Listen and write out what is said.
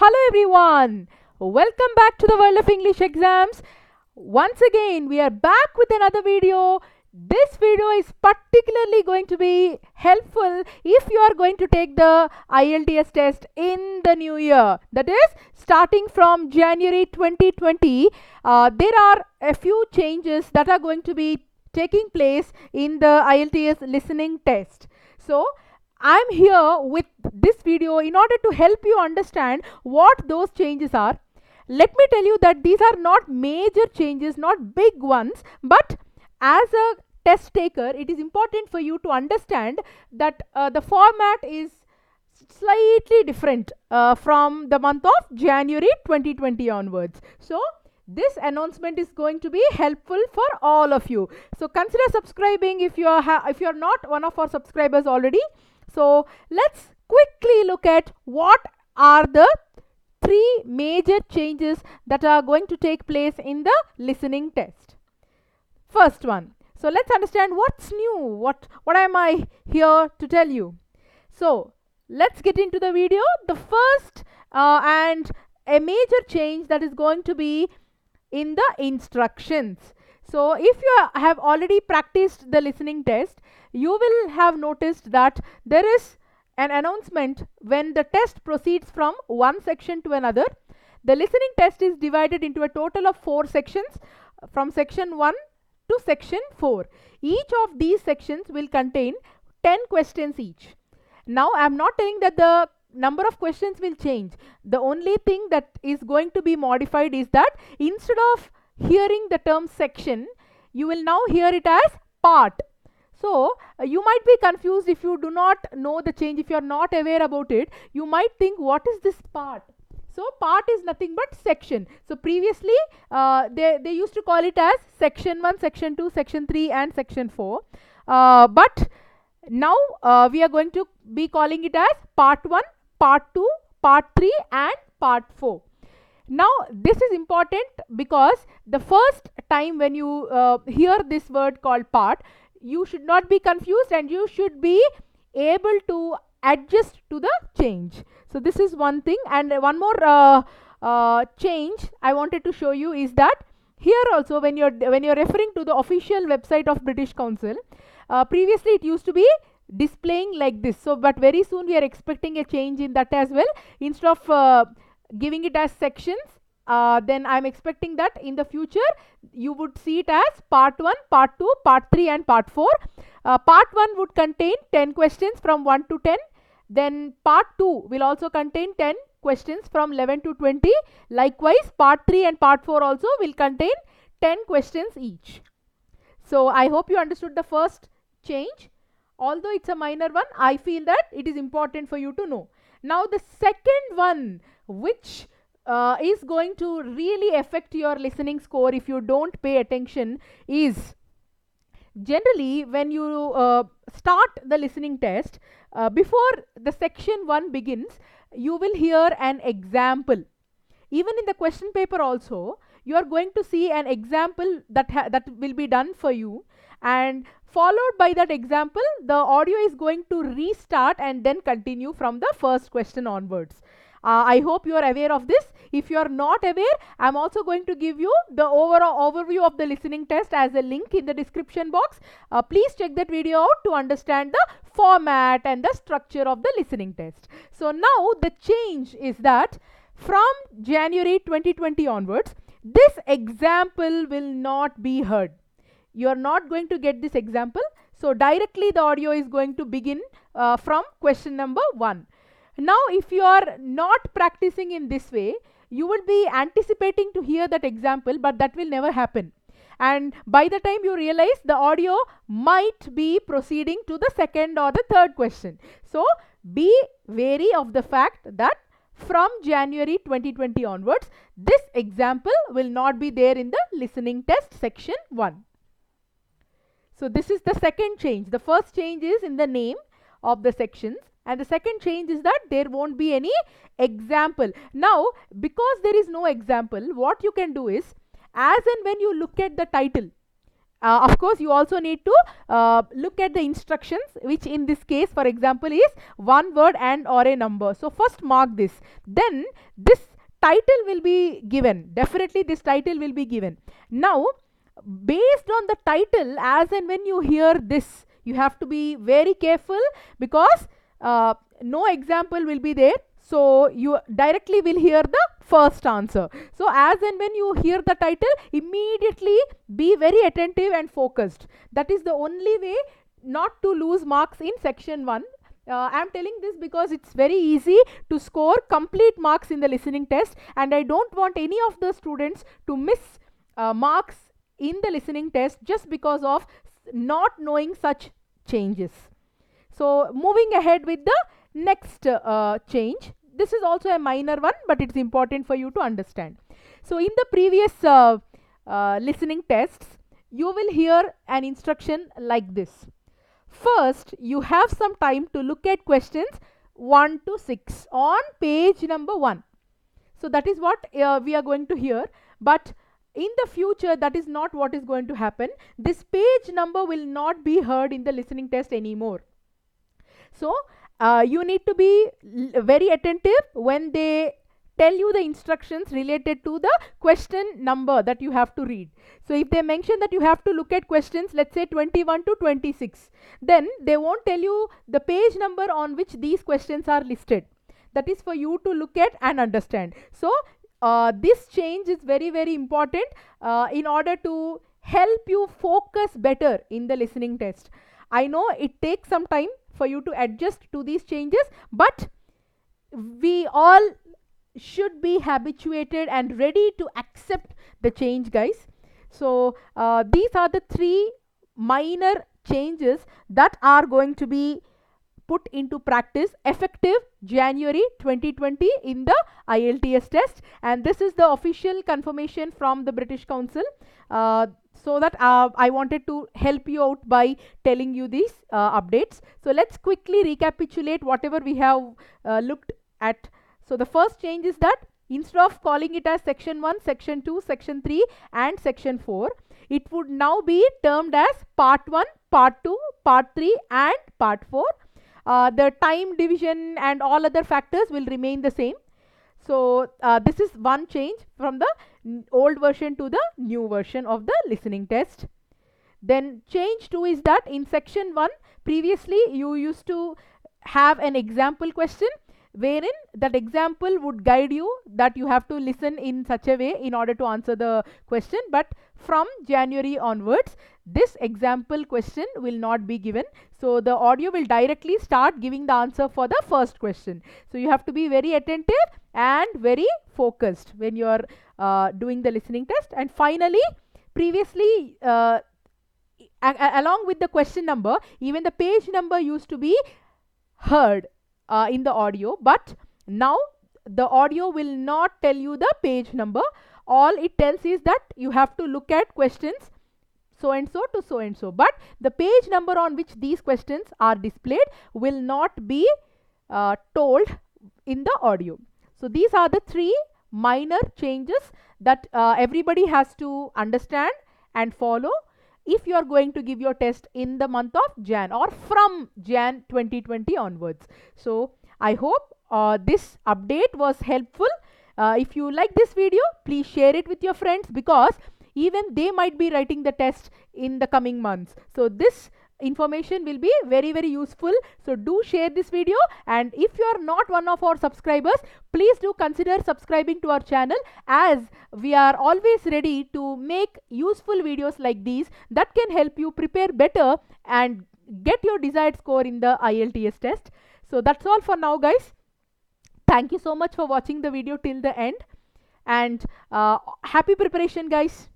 Hello everyone, welcome back to the world of English exams. Once again we are back with another video. This video is particularly going to be helpful if you are going to take the IELTS test in the new year, that is starting from January 2020. There are a few changes that are going to be taking place in the IELTS listening test. So I'm here with this video in order to help you understand what those changes are. Let me tell you that these are not major changes, not big ones, but as a test taker, it is important for you to understand that the format is slightly different from the month of January 2020 onwards. So this announcement is going to be helpful for all of you. So consider subscribing if you are not one of our subscribers already. So let's quickly look at what are the three major changes that are going to take place in the listening test. First one. So let's understand what's new. What am I here to tell you? So let's get into the video. The first and a major change that is going to be in the instructions. So if you have already practiced the listening test, you will have noticed that there is an announcement when the test proceeds from one section to another. The listening test is divided into a total of 4 sections from section 1 to section 4. Each of these sections will contain 10 questions each. Now I am not telling that the number of questions will change. The only thing that is going to be modified is that instead of hearing the term section, you will now hear it as part. So you might be confused if you do not know the change. If you are not aware about it, you might think, what is this part? So part is nothing but section. So previously they used to call it as section 1, section 2, section 3 and section 4. But now we are going to be calling it as part 1, part 2, part 3 and part 4. Now this is important because the first time when you hear this word called part, you should not be confused and you should be able to adjust to the change. So this is one thing, and one more change I wanted to show you is that here also when you're referring to the official website of British Council, previously it used to be displaying like this. So but very soon we are expecting a change in that as well. Instead of giving it as sections, then I'm expecting that in the future you would see it as part 1, part 2, part 3 and part 4. Part 1 would contain 10 questions from 1 to 10. Then part 2 will also contain 10 questions from 11 to 20. Likewise, part 3 and part 4 also will contain 10 questions each. So I hope you understood the first change. Although it's a minor one, I feel that it is important for you to know. Now the second one, which is going to really affect your listening score if you don't pay attention, is generally when you start the listening test, before the section 1 begins, you will hear an example. Even in the question paper also, you are going to see an example that will be done for you, and followed by that example, the audio is going to restart and then continue from the first question onwards. I hope you are aware of this. If you are not aware, I am also going to give you the overall overview of the listening test as a link in the description box. Please check that video out to understand the format and the structure of the listening test. So now the change is that from January 2020 onwards, this example will not be heard. You are not going to get this example. So directly the audio is going to begin from question number 1. Now if you are not practicing in this way, you will be anticipating to hear that example, but that will never happen. And by the time you realize, the audio might be proceeding to the second or the third question. So be wary of the fact that from January 2020 onwards, this example will not be there in the listening test section 1. So this is the second change. The first change is in the name of the sections, and the second change is that there won't be any example. Now because there is no example, what you can do is, as and when you look at the title, Of course, you also need to look at the instructions, which in this case, for example, is one word and or a number. So first mark this. Then this title will be given. Definitely this title will be given. Now, based on the title, as and when you hear this, you have to be very careful, because no example will be there. So you directly will hear the first answer. So as and when you hear the title, immediately be very attentive and focused. That is the only way not to lose marks in section 1. I am telling this because it's very easy to score complete marks in the listening test, and I don't want any of the students to miss marks in the listening test just because of not knowing such changes. So moving ahead with the next change. This is also a minor one, but it's important for you to understand. So in the previous listening tests, you will hear an instruction like this. First, you have some time to look at questions 1 to 6 on page number 1. So that is what we are going to hear, but in the future, that is not what is going to happen. This page number will not be heard in the listening test anymore. So you need to be very attentive when they tell you the instructions related to the question number that you have to read. So if they mention that you have to look at questions, let's say 21 to 26, then they won't tell you the page number on which these questions are listed. That is for you to look at and understand. So this change is very, very important in order to help you focus better in the listening test. I know it takes some time for you to adjust to these changes, but we all should be habituated and ready to accept the change, guys. So these are the 3 minor changes that are going to be put into practice effective January 2020 in the IELTS test, and this is the official confirmation from the British Council. So that I wanted to help you out by telling you these updates. So let's quickly recapitulate whatever we have looked at. So the first change is that instead of calling it as section 1, section 2, section 3 and section 4, it would now be termed as part 1, part 2, part 3 and part 4. The time division and all other factors will remain the same. So this is one change from the old version to the new version of the listening test. Then change 2 is that in section 1, previously you used to have an example question, wherein that example would guide you that you have to listen in such a way in order to answer the question. But from January onwards, this example question will not be given. So the audio will directly start giving the answer for the first question. So you have to be very attentive and very focused when you are doing the listening test. And finally, previously along with the question number, even the page number used to be heard in the audio, but now the audio will not tell you the page number. All it tells is that you have to look at questions so and so to so and so, but the page number on which these questions are displayed will not be told in the audio. So these are the 3 minor changes that everybody has to understand and follow if you are going to give your test in the month of Jan or from Jan 2020 onwards. So I hope this update was helpful. If you like this video, please share it with your friends, because even they might be writing the test in the coming months. So this information will be very, very useful. So do share this video, and if you are not one of our subscribers, please do consider subscribing to our channel, as we are always ready to make useful videos like these that can help you prepare better and get your desired score in the IELTS test. So that's all for now, guys. Thank you so much for watching the video till the end, and happy preparation, guys.